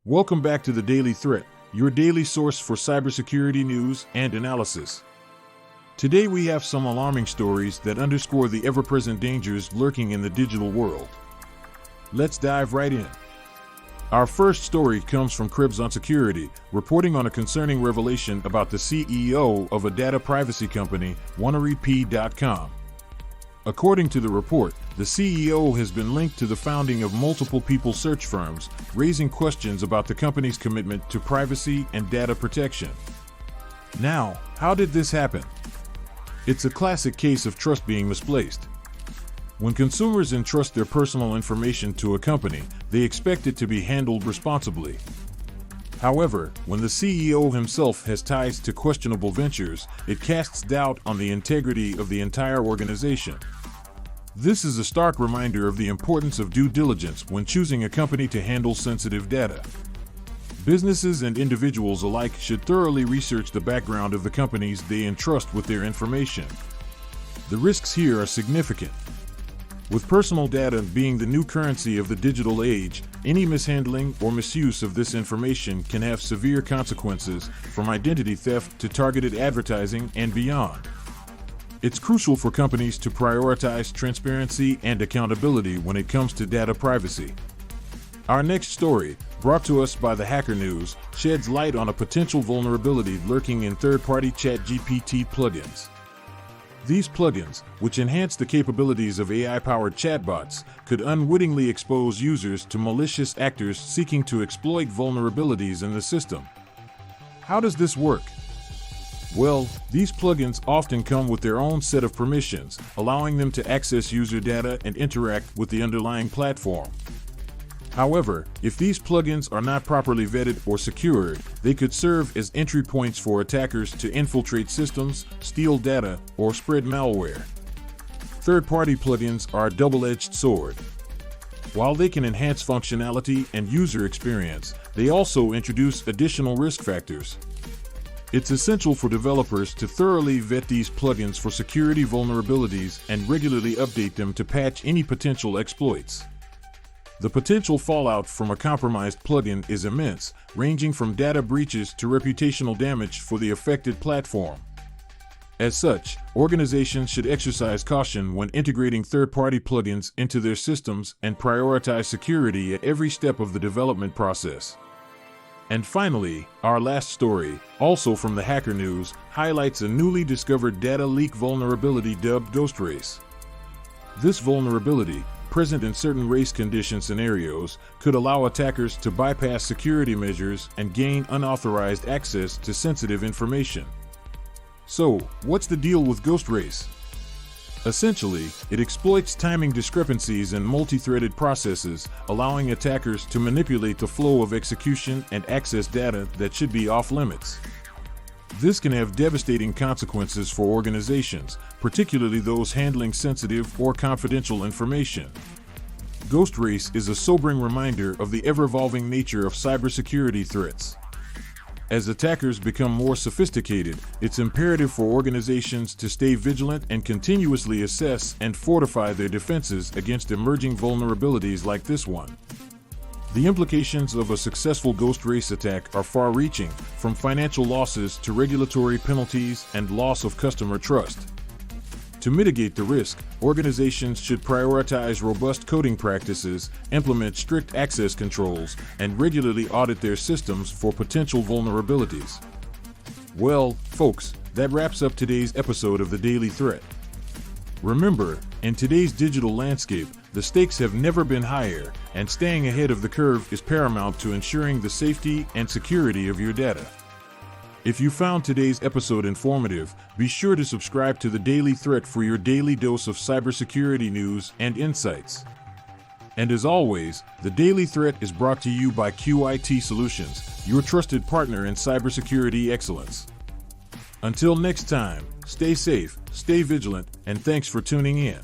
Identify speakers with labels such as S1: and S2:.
S1: Welcome back to the Daily Threat, your daily source for cybersecurity news and analysis. Today we have some alarming stories that underscore the ever-present dangers lurking in the digital world. Let's dive right in. Our first story comes from Cybersecurity, reporting on a concerning revelation about the CEO of a data privacy company, WannaRepeat.com. According to the report, the CEO has been linked to the founding of multiple people search firms, raising questions about the company's commitment to privacy and data protection. Now, how did this happen? It's a classic case of trust being misplaced. When consumers entrust their personal information to a company, they expect it to be handled responsibly. However, when the CEO himself has ties to questionable ventures, it casts doubt on the integrity of the entire organization. This is a stark reminder of the importance of due diligence when choosing a company to handle sensitive data. Businesses and individuals alike should thoroughly research the background of the companies they entrust with their information. The risks here are significant. With personal data being the new currency of the digital age, any mishandling or misuse of this information can have severe consequences, from identity theft to targeted advertising and beyond. It's crucial for companies to prioritize transparency and accountability when it comes to data privacy. Our next story, brought to us by the Hacker News, sheds light on a potential vulnerability lurking in third-party ChatGPT plugins. These plugins, which enhance the capabilities of AI-powered chatbots, could unwittingly expose users to malicious actors seeking to exploit vulnerabilities in the system. How does this work? Well, these plugins often come with their own set of permissions, allowing them to access user data and interact with the underlying platform. However, if these plugins are not properly vetted or secured, they could serve as entry points for attackers to infiltrate systems, steal data, or spread malware. Third-party plugins are a double-edged sword. While they can enhance functionality and user experience, they also introduce additional risk factors. It's essential for developers to thoroughly vet these plugins for security vulnerabilities and regularly update them to patch any potential exploits. The potential fallout from a compromised plugin is immense, ranging from data breaches to reputational damage for the affected platform. As such, organizations should exercise caution when integrating third-party plugins into their systems and prioritize security at every step of the development process. And finally, our last story, also from the Hacker News, highlights a newly discovered data leak vulnerability dubbed GhostRace. This vulnerability, present in certain race condition scenarios, could allow attackers to bypass security measures and gain unauthorized access to sensitive information. So, what's the deal with GhostRace? Essentially, it exploits timing discrepancies in multi-threaded processes, allowing attackers to manipulate the flow of execution and access data that should be off-limits. This can have devastating consequences for organizations, particularly those handling sensitive or confidential information. GhostRace is a sobering reminder of the ever-evolving nature of cybersecurity threats. As attackers become more sophisticated, it's imperative for organizations to stay vigilant and continuously assess and fortify their defenses against emerging vulnerabilities like this one. The implications of a successful GhostRace attack are far-reaching, from financial losses to regulatory penalties and loss of customer trust. To mitigate the risk, organizations should prioritize robust coding practices, implement strict access controls, and regularly audit their systems for potential vulnerabilities. Well, folks, that wraps up today's episode of the Daily Threat. Remember, in today's digital landscape, the stakes have never been higher, and staying ahead of the curve is paramount to ensuring the safety and security of your data. If you found today's episode informative, be sure to subscribe to the Daily Threat for your daily dose of cybersecurity news and insights. And as always, the Daily Threat is brought to you by QIT Solutions, your trusted partner in cybersecurity excellence. Until next time, stay safe, stay vigilant, and thanks for tuning in.